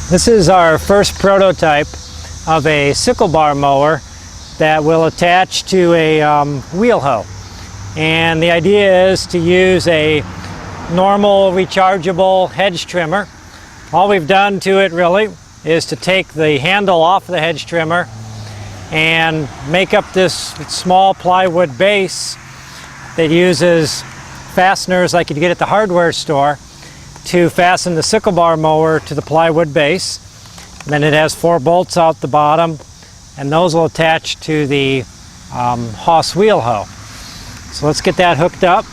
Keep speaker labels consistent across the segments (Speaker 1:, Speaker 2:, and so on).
Speaker 1: This is our first prototype of a sickle bar mower that will attach to a wheel hoe. And the idea is to use a normal rechargeable hedge trimmer. All we've done to it really is to take the handle off the hedge trimmer and make up this small plywood base that uses fasteners like you get at the hardware store to fasten the sickle bar mower to the plywood base. And then it has 4 bolts out the bottom, and those will attach to the Haas wheel hoe. So let's get that hooked up.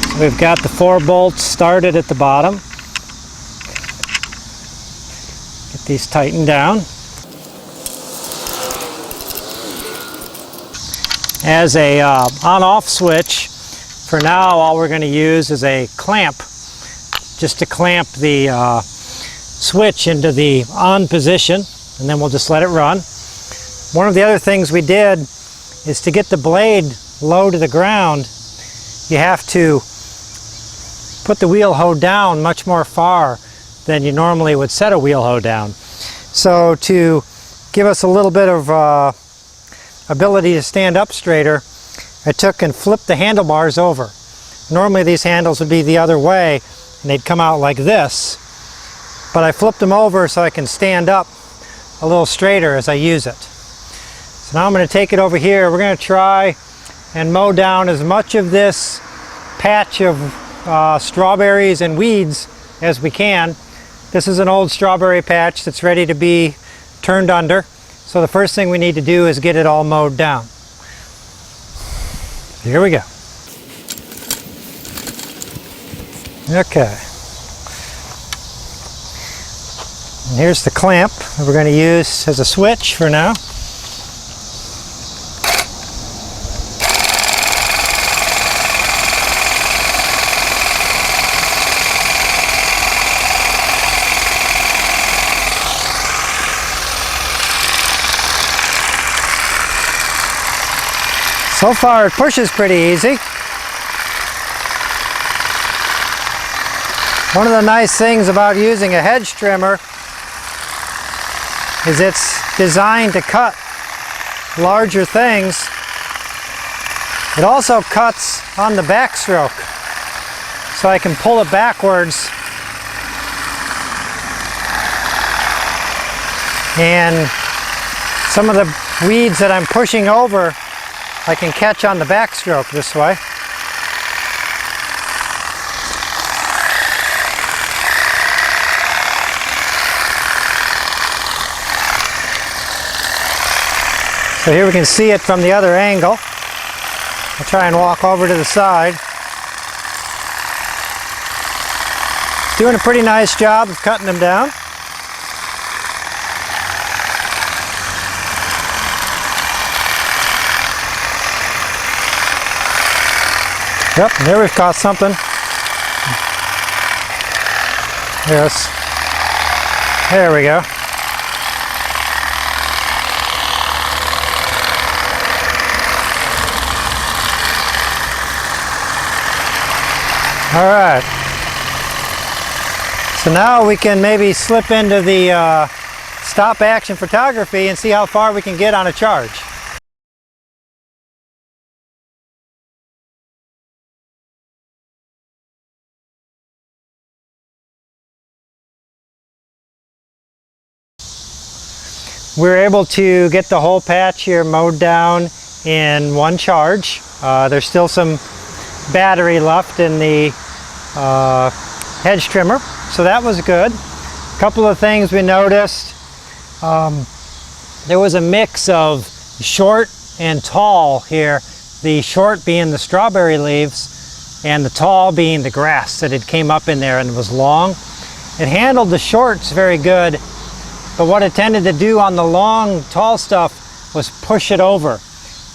Speaker 1: So we've got the 4 bolts started at the bottom. Get these tightened down. As a on-off switch, for now all we're going to use is a clamp, just to clamp the switch into the on position, and then we'll just let it run. One of the other things we did is to get the blade low to the ground, you have to put the wheel hoe down much more far than you normally would set a wheel hoe down. So to give us a little bit of ability to stand up straighter, I took and flipped the handlebars over. Normally these handles would be the other way and they'd come out like this, but I flipped them over so I can stand up a little straighter as I use it. So now I'm going to take it over here. We're going to try and mow down as much of this patch of strawberries and weeds as we can. This is an old strawberry patch that's ready to be turned under. So the first thing we need to do is get it all mowed down. Here we go. Okay. And here's the clamp that we're going to use as a switch for now. So far it pushes pretty easy. One of the nice things about using a hedge trimmer is it's designed to cut larger things. It also cuts on the backstroke, so I can pull it backwards and some of the weeds that I'm pushing over I can catch on the backstroke this way. So here we can see it from the other angle. I'll try and walk over to the side. Doing a pretty nice job of cutting them down. Yep, there we've caught something. Yes. There we go. All right. So now we can maybe slip into the stop action photography and see how far we can get on a charge. We're able to get the whole patch here mowed down in one charge. There's still some battery left in the hedge trimmer, so that was good. A couple of things we noticed. There was a mix of short and tall here. The short being the strawberry leaves and the tall being the grass that had came up in there and was long. It handled the shorts very good, but what it tended to do on the long, tall stuff was push it over.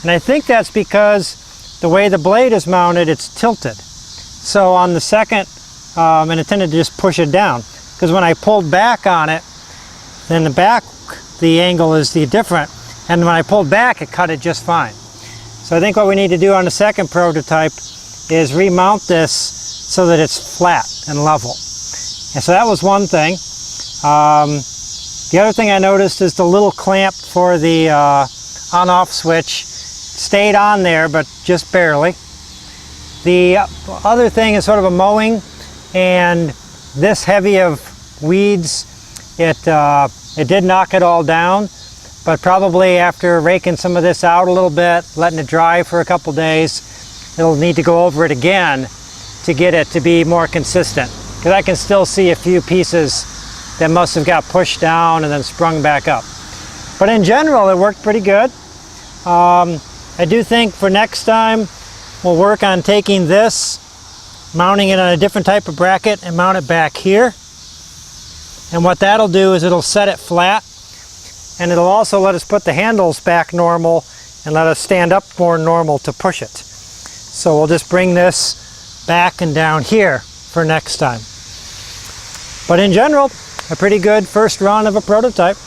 Speaker 1: And I think that's because the way the blade is mounted, it's tilted. So on the second, and it tended to just push it down. Because when I pulled back on it, then the back, the angle is different. And when I pulled back, it cut it just fine. So I think what we need to do on the second prototype is remount this so that it's flat. and level. And so that was one thing. The other thing I noticed is the little clamp for the on-off switch stayed on there, but just barely. The other thing is sort of a mowing, and this heavy of weeds, it did knock it all down, but probably after raking some of this out a little bit, letting it dry for a couple days, it'll need to go over it again to get it to be more consistent. Because I can still see a few pieces that must have got pushed down and then sprung back up. But in general, it worked pretty good. I do think for next time, we'll work on taking this, mounting it on a different type of bracket, and mount it back here. And what that'll do is it'll set it flat, and it'll also let us put the handles back normal and let us stand up more normal to push it. So we'll just bring this back and down here for next time. But in general, a pretty good first run of a prototype.